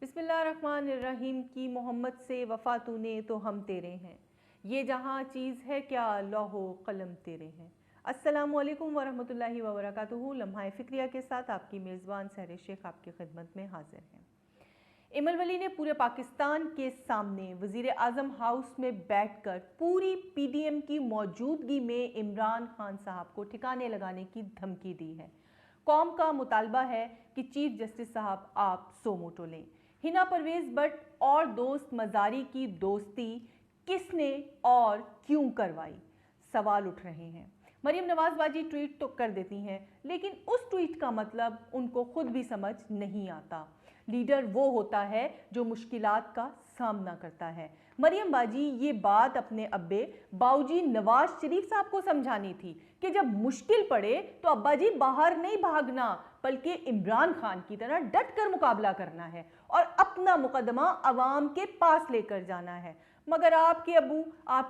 बिस्मिल्लाहिर्रहमानिर्रहीम की मोहम्मद से वफ़ा तूने तो हम तेरे हैं, ये जहाँ चीज़ है क्या लौहो कलम तेरे हैं। अस्सलामु अलैकुम वरहमतुल्लाहि वबरकातुहू। लम्हा फ़िक्रिया के साथ आपकी मेज़बान सहर शेख आपकी खिदमत में हाजिर हैं। इमल वली ने पूरे पाकिस्तान के सामने वज़ीर आज़म हाउस में बैठकर पूरी पीडीएम की मौजूदगी में इमरान खान साहब को ठिकाने लगाने की धमकी दी है। कौम का मुतालबा है कि चीफ जस्टिस साहब आप सो मोटो लें। हिना परवेज़ बट और दोस्त मज़ारी की दोस्ती किसने और क्यों करवाई, सवाल उठ रहे हैं। मरियम नवाज बाजी ट्वीट तो कर देती हैं, लेकिन उस ट्वीट का मतलब उनको खुद भी समझ नहीं आता। लीडर वो होता है जो मुश्किलात का सामना करता है। मरियम बाजी ये बात अपने अब्बे बाऊजी नवाज शरीफ साहब को समझानी थी कि जब मुश्किल पड़े तो अब्बा जी बाहर नहीं भागना, बल्कि इमरान खान की तरह डट कर मुकाबला करना है और अपना मुकदमा अवाम के पास लेकर जाना है। मगर आपके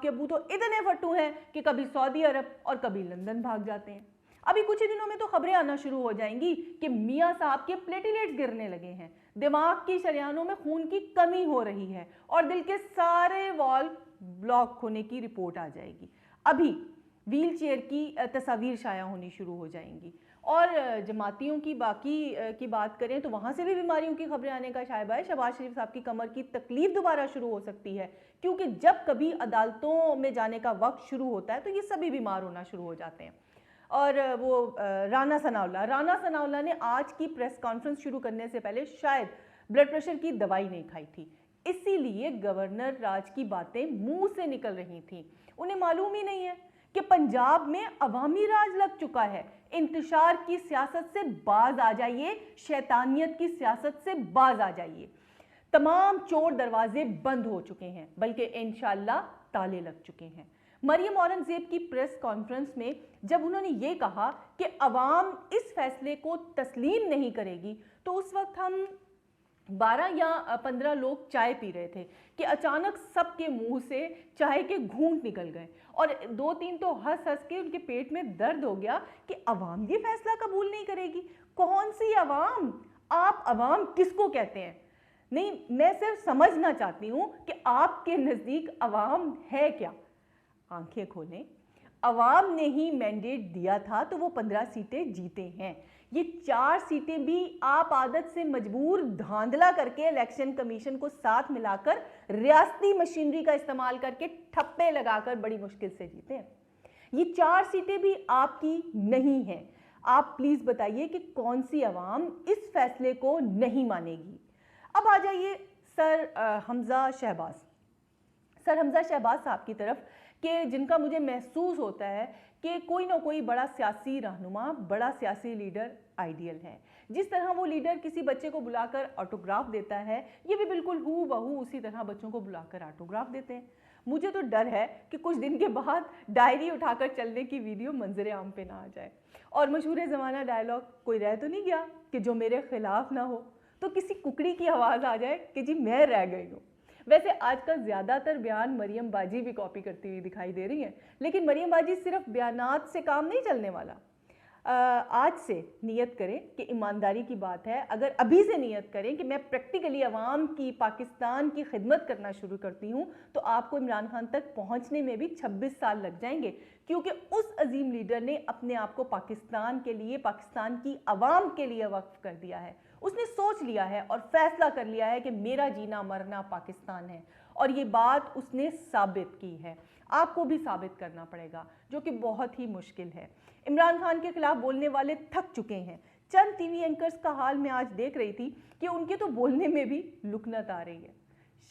अबू तो इतने फट्टू हैं कि कभी सऊदी अरब और कभी लंदन भाग जाते हैं। अभी कुछ ही दिनों में तो खबरें आना शुरू हो जाएंगी कि मियां साहब के प्लेटलेट्स गिरने लगे हैं, दिमाग की शरियानों में खून की कमी हो रही है और दिल के सारे वॉल्व ब्लॉक होने की रिपोर्ट आ जाएगी। अभी व्हील चेयर की तस्वीर शाया होनी शुरू हो जाएंगी। और जमातियों की बाकी की बात करें तो वहाँ से भी बीमारियों की खबरें आने का शायबा है। शहबाज शरीफ साहब की कमर की तकलीफ दोबारा शुरू हो सकती है, क्योंकि जब कभी अदालतों में जाने का वक्त शुरू होता है तो ये सभी बीमार होना शुरू हो जाते हैं। और वो राना सनाउल्लाह ने आज की प्रेस कॉन्फ्रेंस शुरू करने से पहले शायद ब्लड प्रेशर की दवाई नहीं खाई थी, इसीलिए गवर्नर राज की बातें मुंह से निकल रही थी। उन्हें मालूम ही नहीं है कि पंजाब में अवामी राज लग चुका है। इंतशार की सियासत से बाज आ जाइए, शैतानियत की सियासत से बाज आ जाइए। तमाम चोर दरवाजे बंद हो चुके हैं, बल्कि इंशाअल्लाह ताले लग चुके हैं। मरियम औरंगजेब की प्रेस कॉन्फ्रेंस में जब उन्होंने ये कहा कि अवाम इस फैसले को तस्लीम नहीं करेगी, तो उस वक्त हम 12 या 15 लोग चाय पी रहे थे कि अचानक सबके मुंह से चाय के घूंट निकल गए और 2-3 तो हंस हंस के उनके पेट में दर्द हो गया कि अवाम ये फैसला कबूल नहीं करेगी। कौन सी अवाम? आप अवाम किसको कहते हैं? नहीं, मैं सिर्फ समझना चाहती हूं कि आपके नज़दीक अवाम है क्या। आंखें खोलें, अवाम ने ही मैंडेट दिया था तो वो 15 सीटें जीते हैं। ये 4 सीटें भी आप आदत से मजबूर धांधला करके इलेक्शन कमीशन को साथ मिलाकर रियासती मशीनरी का इस्तेमाल करके ठप्पे लगाकर बड़ी मुश्किल से जीते हैं। ये 4 सीटें भी आपकी नहीं हैं। आप प्लीज बताइए कि कौन सी अवाम इस फैसले को नहीं मानेगी। अब आ जाइए सर हमजा शहबाज साहब की तरफ, कि जिनका मुझे महसूस होता है कि कोई ना कोई बड़ा सियासी रहनुमा, बड़ा सियासी लीडर आइडियल है। जिस तरह वो लीडर किसी बच्चे को बुलाकर ऑटोग्राफ देता है, ये भी बिल्कुल हू बहू उसी तरह बच्चों को बुलाकर ऑटोग्राफ देते हैं। मुझे तो डर है कि कुछ दिन के बाद डायरी उठाकर चलने की वीडियो मंजर आम पे ना आ जाए और मशहूर ज़माना डायलॉग कोई रह तो नहीं गया कि जो मेरे खिलाफ ना हो, तो किसी कुकड़ी की आवाज़ आ जाए कि जी मैं रह गई हूँ। वैसे आजकल ज़्यादातर बयान मरियम बाजी भी कॉपी करती हुई दिखाई दे रही हैं, लेकिन मरियम बाजी सिर्फ बयानात से काम नहीं चलने वाला। आज से नियत करें कि ईमानदारी की बात है, अगर अभी से नियत करें कि मैं प्रैक्टिकली अवाम की, पाकिस्तान की खिदमत करना शुरू करती हूँ, तो आपको इमरान खान तक पहुँचने में भी 26 साल लग जाएंगे, क्योंकि उस अजीम लीडर ने अपने आप को पाकिस्तान के लिए, पाकिस्तान की अवाम के लिए वक्फ कर दिया है। उसने सोच लिया है और फैसला कर लिया है कि मेरा जीना मरना पाकिस्तान है, और ये बात उसने साबित की है। आपको भी साबित करना पड़ेगा, जो कि बहुत ही मुश्किल है। इमरान खान के खिलाफ बोलने वाले थक चुके हैं। चंद टीवी एंकर्स का हाल मैं आज देख रही थी कि उनके तो बोलने में भी लुकनत आ रही है।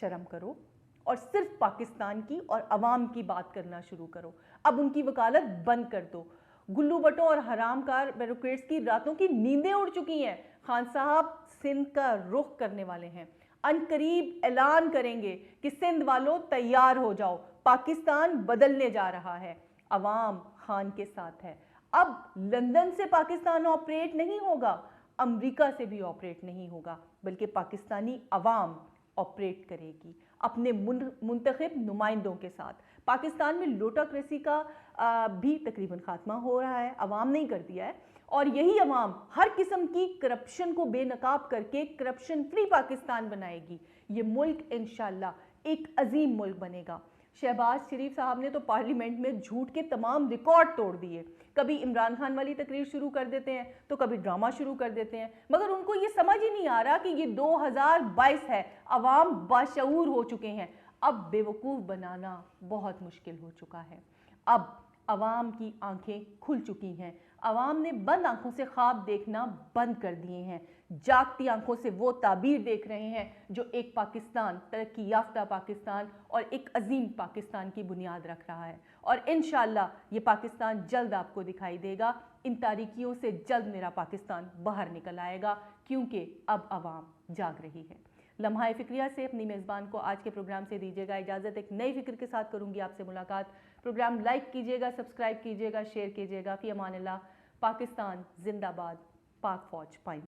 शर्म करो और सिर्फ पाकिस्तान की और अवाम की बात करना शुरू करो। अब उनकी वकालत बंद कर दो। गुल्लू बटों और हरामकार ब्यूरोक्रेट्स की रातों की नींदें उड़ चुकी हैं। खान साहब सिंध का रुख करने वाले हैं। अनकरीब ऐलान करेंगे कि सिंध वालों तैयार हो जाओ, पाकिस्तान बदलने जा रहा है। अवाम खान के साथ है। अब लंदन से पाकिस्तान ऑपरेट नहीं होगा, अमेरिका से भी ऑपरेट नहीं होगा, बल्कि पाकिस्तानी अवाम ऑपरेट करेगी अपने मुंतखब नुमाइंदों के साथ। पाकिस्तान में लोटाक्रेसी का भी तकरीबन खात्मा हो रहा है, अवाम ने ही कर दिया है। और यही अवाम हर किस्म की करप्शन को बेनकाब करके करप्शन फ्री पाकिस्तान बनाएगी। ये मुल्क इंशाल्लाह एक अजीम मुल्क बनेगा। शहबाज शरीफ साहब ने तो पार्लियामेंट में झूठ के तमाम रिकॉर्ड तोड़ दिए। कभी इमरान खान वाली तकरीर शुरू कर देते हैं तो कभी ड्रामा शुरू कर देते हैं, मगर उनको ये समझ ही नहीं आ रहा कि ये 2022 है, अवाम बाशऊर हो चुके हैं। अब बेवकूफ़ बनाना बहुत मुश्किल हो चुका है। अब अवाम की आंखें खुल चुकी हैं, अवाम ने बंद आंखों से ख्वाब देखना बंद कर दिए हैं, जागती आंखों से वो ताबीर देख रहे हैं जो एक पाकिस्तान, तरक्की याफ्ता पाकिस्तान और एक अजीम पाकिस्तान की बुनियाद रख रहा है। और इंशाअल्लाह ये पाकिस्तान जल्द आपको दिखाई देगा। इन तारीकियों से जल्द मेरा पाकिस्तान बाहर निकल आएगा, क्योंकि अब अवाम जाग रही है। लम्हा फिक्रिया से अपनी मेज़बान को आज के प्रोग्राम से दीजिएगा इजाज़त। एक नई फिक्र के साथ करूंगी आपसे मुलाकात। प्रोग्राम लाइक कीजिएगा, सब्सक्राइब कीजिएगा, शेयर कीजिएगा। फ़ी अमान अल्लाह। पाकिस्तान जिंदाबाद, पाक फौज पाइंदा।